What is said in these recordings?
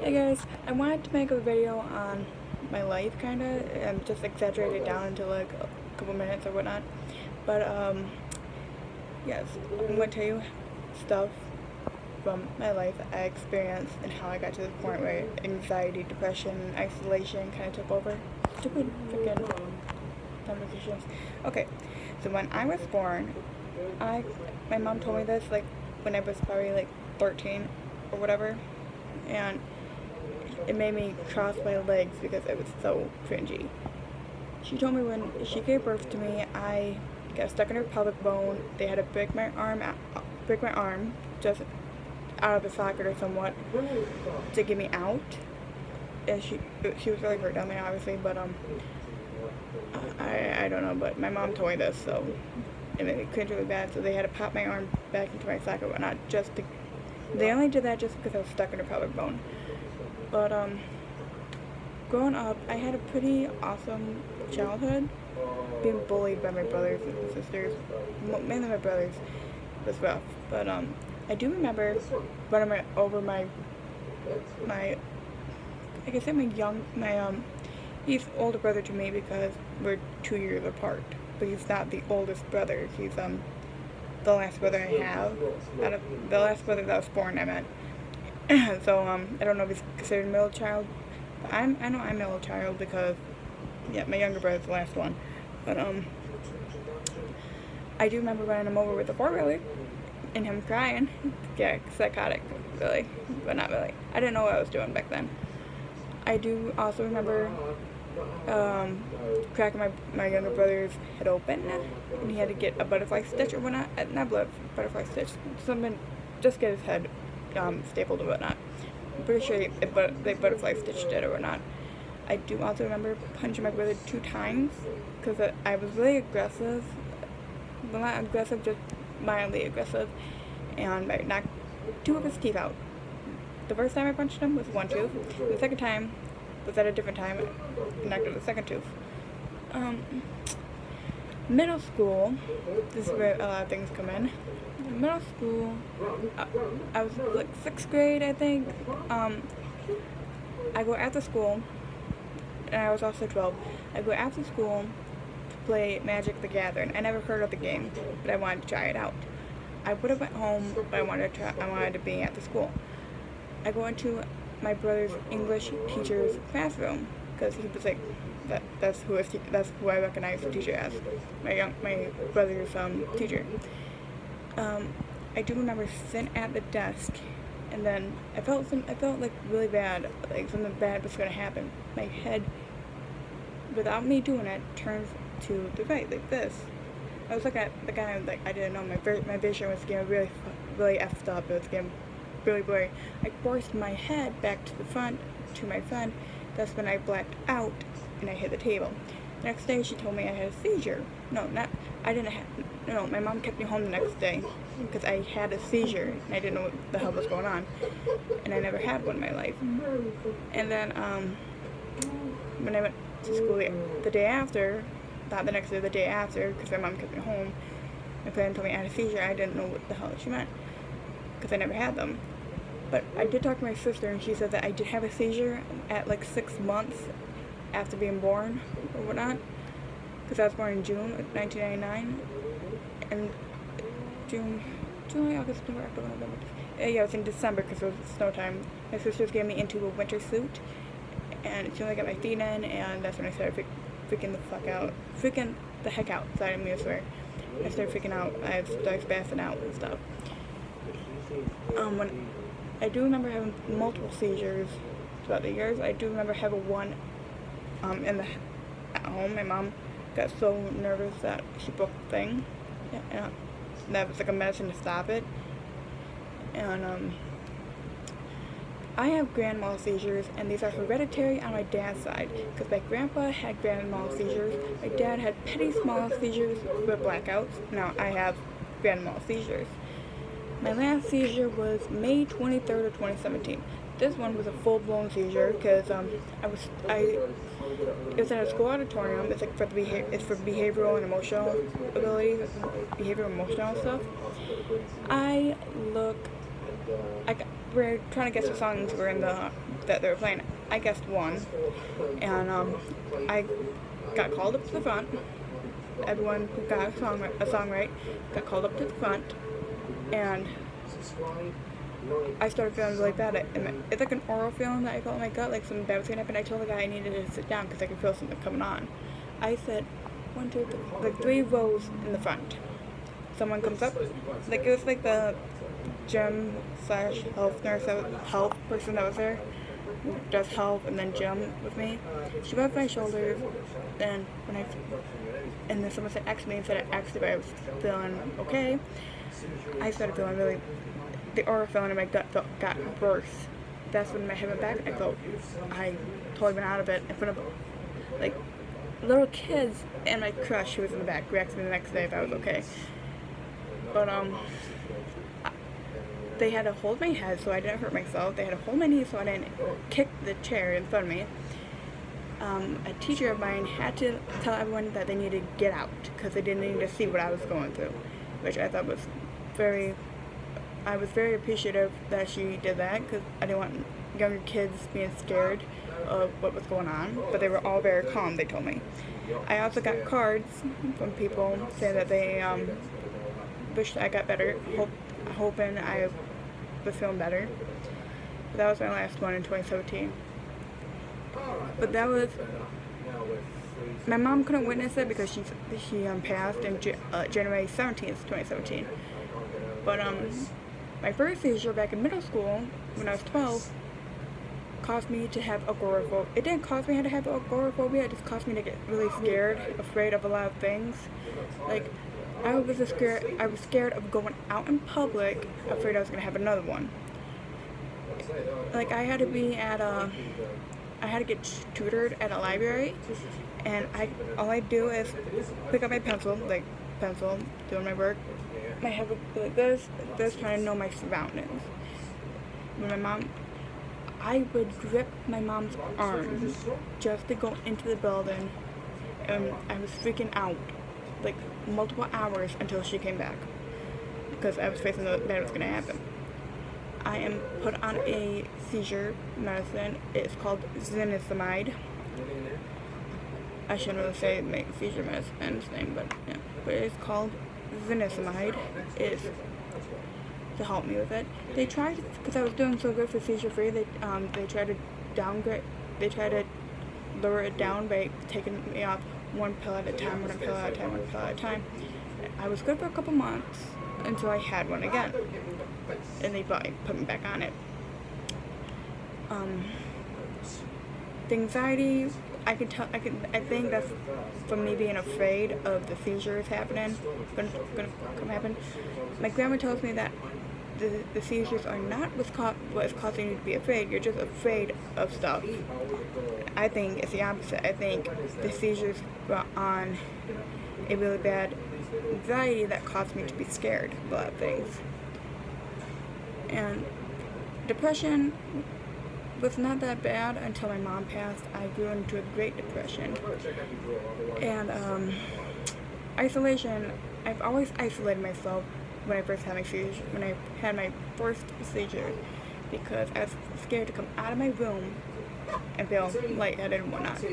Hey guys, I wanted to make a video on my life, kinda, and just exaggerate it down into like a couple minutes or whatnot. But yes, I'm gonna tell you stuff from my life I experienced and how I got to the point where anxiety, depression, isolation kind of took over. Stupid freaking conversations. Okay, so when I was born, my mom told me this like when I was probably like 13 or whatever, and it made me cross my legs because it was so cringy. She told me when she gave birth to me, I got stuck in her pelvic bone. They had to break my arm just out of the socket or somewhat to get me out. And she was really hurt on me, obviously, but I don't know. But my mom told me this, so it made me cringe really bad. So they had to pop my arm back into my socket, but not just to. They only did that just because I was stuck in her pelvic bone. But growing up, I had a pretty awesome childhood. Being bullied by my brothers and sisters, mainly my brothers, was rough. But I do remember running over my like I said, he's older brother to me because we're 2 years apart. But he's not the oldest brother. He's the last brother I have. Out of the last brother that was born, I meant. So I don't know if he's considered a middle child. But I know I'm a middle child because yeah, my younger brother's the last one. But I do remember running him over with a 4-wheeler and him crying. Yeah, psychotic, really, but not really. I didn't know what I was doing back then. I do also remember cracking my younger brother's head open, and he had to get a butterfly stitch or whatnot. Not butterfly stitch, something, just get his head stapled or whatnot. I'm pretty sure they butterfly stitched it or whatnot. I do also remember punching my brother 2 times because I was really aggressive. Well, not aggressive, just mildly aggressive, and I knocked 2 of his teeth out. The first time I punched him was 1 tooth. The second time was at a different time. I knocked out the second tooth. Middle school, this is where a lot of things come in. Middle school, I was like 6th grade, I think. I go after school, and I was also 12. I go after school to play Magic the Gathering. I never heard of the game, but I wanted to try it out. I would have went home, but I wanted to be at the school. I go into my brother's English teacher's classroom because he was like, that's who I recognize the teacher as, my brother's teacher. I do remember sitting at the desk, and then I felt like really bad, like something bad was gonna happen. My head, without me doing it, turns to the right like this. I was looking at the guy, like I didn't know my vision was getting really effed up. It was getting really blurry. I forced my head back to the front, to my friend. That's when I blacked out and I hit the table. The next day she told me I had a seizure. No, my mom kept me home the next day because I had a seizure and I didn't know what the hell was going on. And I never had one in my life. And then when I went to school the day after, not the next day, the day after, because my mom kept me home, my friend told me I had a seizure. I didn't know what the hell she meant because I never had them. But I did talk to my sister, and she said that I did have a seizure at like 6 months after being born or whatnot, because I was born in June of 1999, and July, August, September, October, November. Yeah, it was in December because it was snow time. My sisters gave me into a winter suit, and as soon as I got my feet in, and that's when I started freaking the heck out. Sorry, I didn't mean to swear. I started freaking out. I started spazzing out and stuff. When I do remember having multiple seizures throughout the years. I do remember having one at home. My mom got so nervous that she broke the thing. Yeah, and that was like a medicine to stop it. And I have grand mal seizures, and these are hereditary on my dad's side because my grandpa had grand mal seizures. My dad had petty small seizures with blackouts. Now I have grand mal seizures. My last seizure was May 23rd of 2017. This one was a full-blown seizure because it was at a school auditorium. It's like for behavioral and emotional abilities, behavioral and emotional stuff. We're trying to guess the songs were in the that they were playing. I guessed one, and I got called up to the front. Everyone who got a song right got called up to the front, and I started feeling really bad. It's like an oral feeling that I felt in my gut, like something bad was going to happen. I told the guy I needed to sit down because I could feel something coming on. I said, 1, 2, 3, like 3 rows in the front. Someone comes up, like it was like the gym / health nurse, health person that was there, who does health and then gym with me. She rubbed my shoulders, and then someone said X me and said X if I was feeling okay. I started feeling really, the aura feeling in my gut got worse. That's when my head went back. I totally went out of it in front of like little kids and my crush who was in the back, who asked me the next day if I was okay. But they had to hold my head so I didn't hurt myself. They had to hold my knee so I didn't kick the chair in front of me. A teacher of mine had to tell everyone that they needed to get out because they didn't need to see what I was going through, which I thought was I was very appreciative that she did that because I didn't want younger kids being scared of what was going on, but they were all very calm, they told me. I also got cards from people saying that they wished I got better, hoping I was feeling better. But that was my last one in 2017. But that was, my mom couldn't witness it because she passed in January 17th, 2017. But my first seizure back in middle school, when I was 12, caused me to have agoraphobia. It didn't cause me to have agoraphobia, it just caused me to get really scared, afraid of a lot of things. Like, I was scared of going out in public, afraid I was going to have another one. Like, I had to get tutored at a library, and all I do is pick up my pencil, doing my work. My head would be like this, trying to know my surroundings. When I would grip my mom's arm just to go into the building, and I was freaking out, like multiple hours until she came back, because I was facing that it was going to happen. I am put on a seizure medicine. It's called zonisamide. I shouldn't really say make seizure medicine thing, but yeah. But it's called zonisamide. It's to help me with it. They tried, because I was doing so good for seizure free. They tried to downgrade. They tried to lower it down by taking me off one pill at a time, one pill at a time. I was good for a couple months until I had one again, and they put me back on it. The anxiety, I think that's from me being afraid of the seizures happening, gonna come happen. My grandma tells me that the seizures are not what is causing you to be afraid. You're just afraid of stuff. I think it's the opposite. I think the seizures brought on a really bad anxiety that caused me to be scared of a lot of things. And depression was not that bad until my mom passed. I grew into a Great Depression. And isolation, I've always isolated myself when I first had my first seizure, because I was scared to come out of my room and feel lightheaded and whatnot.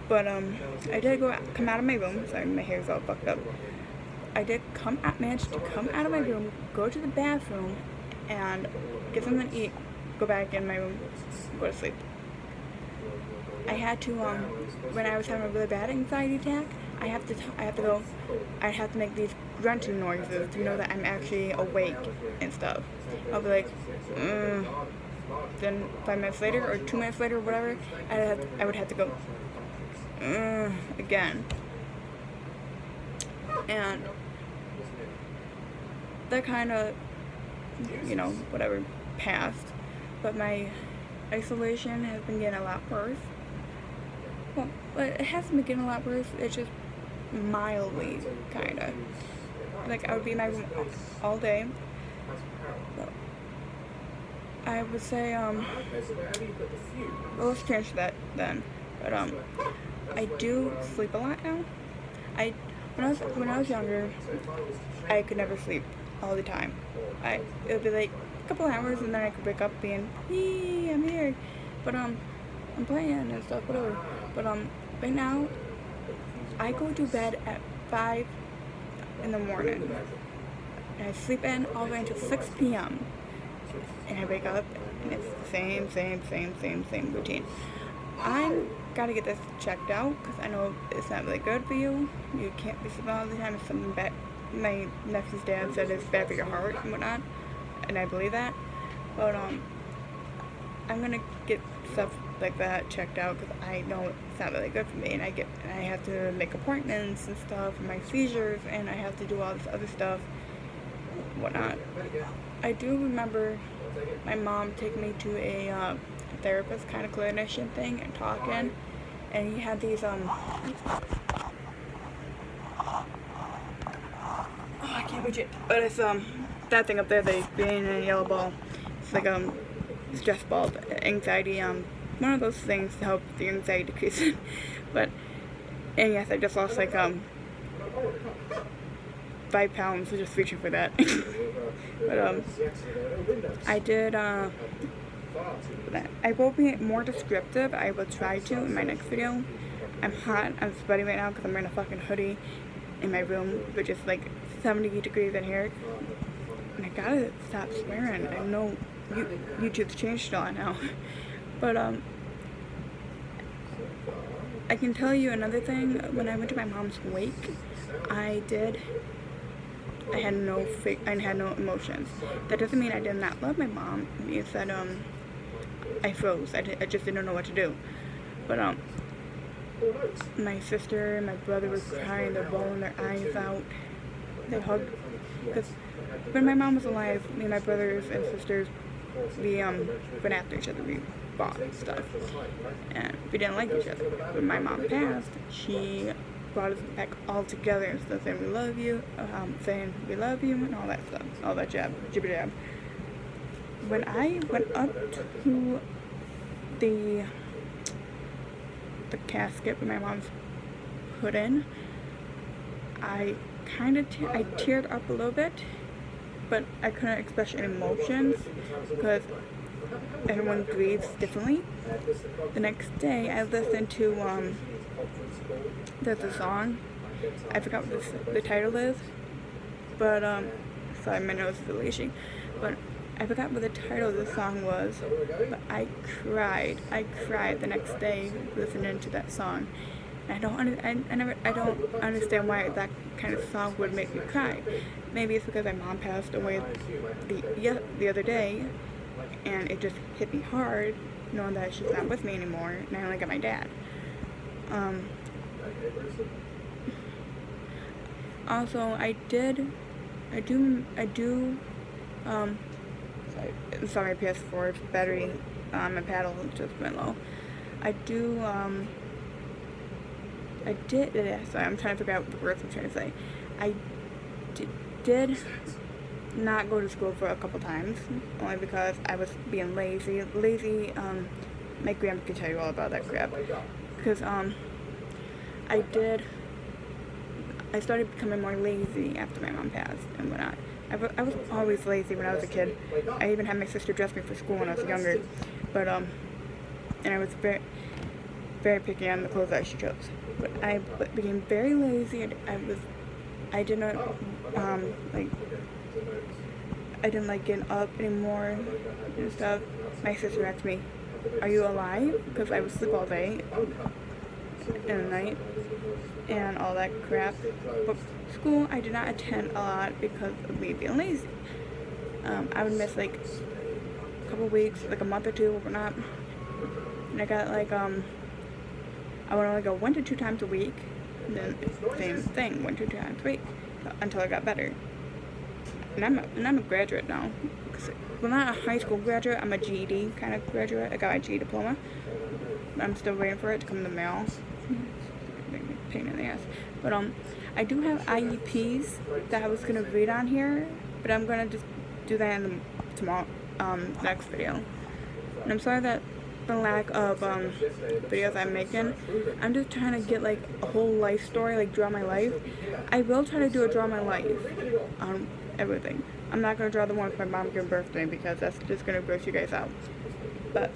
But I did come out of my room. Sorry, my hair's all fucked up. I did manage to come out of my room, go to the bathroom, and get something to eat, go back in my room, go to sleep. I had to, when I was having a really bad anxiety attack, I have to make these grunting noises to know that I'm actually awake and stuff. I'll be like, then 5 minutes later or 2 minutes later or whatever, I would have to go, again. And that kind of, whatever, passed. But my isolation has been getting a lot worse. Well, it hasn't been getting a lot worse. It's just mildly, kind of. Like, I would be in my room all day. But I would say, well, let's change that then. But, I do sleep a lot now. When I was younger, I could never sleep all the time. It would be like a couple hours, and then I could wake up being, I'm here. But I'm playing and stuff, whatever. But right now, I go to bed at 5 in the morning, and I sleep in all the way until 6 p.m. And I wake up, and it's the same routine. I gotta get this checked out because I know it's not really good for you. You can't be sleeping all the time. It's something bad. My nephew's dad said it's bad for your heart and whatnot, and I believe that. But I'm gonna get stuff like that checked out because I know it's not really good for me, and I have to make appointments and stuff for my seizures, and I have to do all this other stuff, whatnot. I do remember my mom taking me to a therapist kind of clinician thing and talking, and he had these oh, I can't reach it, but it's that thing up there, the green and yellow ball. It's like stress ball, anxiety, one of those things to help the anxiety decrease. But, and yes, I just lost like 5 pounds just reaching for that. But I did I will be more descriptive. I will try to in my next video. I'm hot, I'm sweaty right now because I'm wearing a fucking hoodie in my room, which is like 70 degrees in here. And I gotta stop swearing. I know YouTube's changed a lot now. But I can tell you another thing. When I went to my mom's wake, I had no emotions. That doesn't mean I did not love my mom. It means that I froze. I just didn't know what to do. But my sister and my brother were crying. They're bawling their eyes out. They hugged. Because when my mom was alive, me and my brothers and sisters, we went after each other. We fought and stuff, and we didn't like each other. When my mom passed, she brought us back all together and stuff, saying we love you, and all that stuff, all that jibber jab. When I went up to the casket where my mom's put in, I teared up a little bit, but I couldn't express any emotions because everyone grieves differently. The next day, I listened to there's a song. I forgot what the title is, but sorry, my nose is leashing. But I forgot what the title of the song was. But I cried the next day listening to that song. And I don't understand why that kind of song would make me cry. Maybe it's because my mom passed away the other day, and it just hit me hard knowing that she's not with me anymore, and I only got my dad. Also, I do sorry, PS4 battery, my paddle just went low. Sorry, I'm trying to figure out the words I'm trying to say. I did not go to school for a couple times, only because I was being lazy. My grandma could tell you all about that crap. Because, I started becoming more lazy after my mom passed and whatnot. I was always lazy when I was a kid. I even had my sister dress me for school when I was younger. But, and I was very, very picky on the clothes that she chose. But I became very lazy. I didn't like getting up anymore and stuff. My sister asked me, "Are you alive?" Because I would sleep all day and at night and all that crap. But school, I did not attend a lot because of me being lazy. I would miss like a couple weeks, like a month or two, or not. And I got like I would only go 1 to 2 times a week, and then same thing, 1 to 2 times a week, until I got better. And I'm a graduate now. Well, not a high school graduate, I'm a GED kind of graduate. I got my GED diploma. I'm still waiting for it to come in the mail. Pain in the ass. But I do have IEPs that I was gonna read on here, but I'm gonna just do that in the next video. And I'm sorry that the lack of videos I'm making. I'm just trying to get like a whole life story, like draw my life. I will try to do a draw my life on everything. I'm not gonna draw the one with my mom giving birthday because that's just gonna gross you guys out. But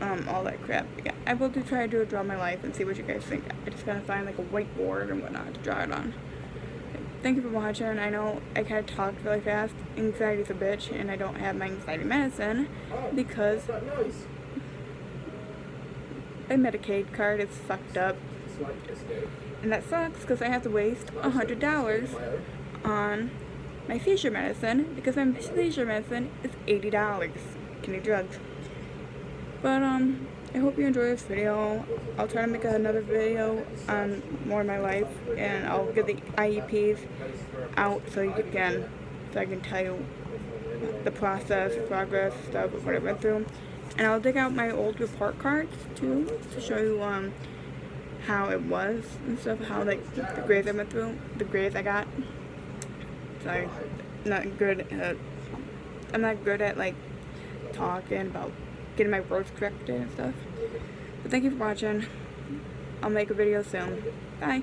all that crap. Yeah, I will try to draw my life and see what you guys think. I just gotta find like a whiteboard and whatnot to draw it on. Thank you for watching. I know I kind of talked really fast. Anxiety's a bitch, and I don't have my anxiety medicine because my Medicaid card is fucked up. And that sucks because I have to waste $100 on my seizure medicine because my seizure medicine is $80. Can you drugs? But I hope you enjoy this video. I'll try to make another video on more of my life, and I'll get the IEPs out so I can tell you the process, progress, stuff, what I went through. And I'll dig out my old report cards too to show you how it was and stuff, how like the grades I went through, the grades I got. Sorry, I'm not good at like talking about getting my words corrected and stuff. But thank you for watching. I'll make a video soon. Bye.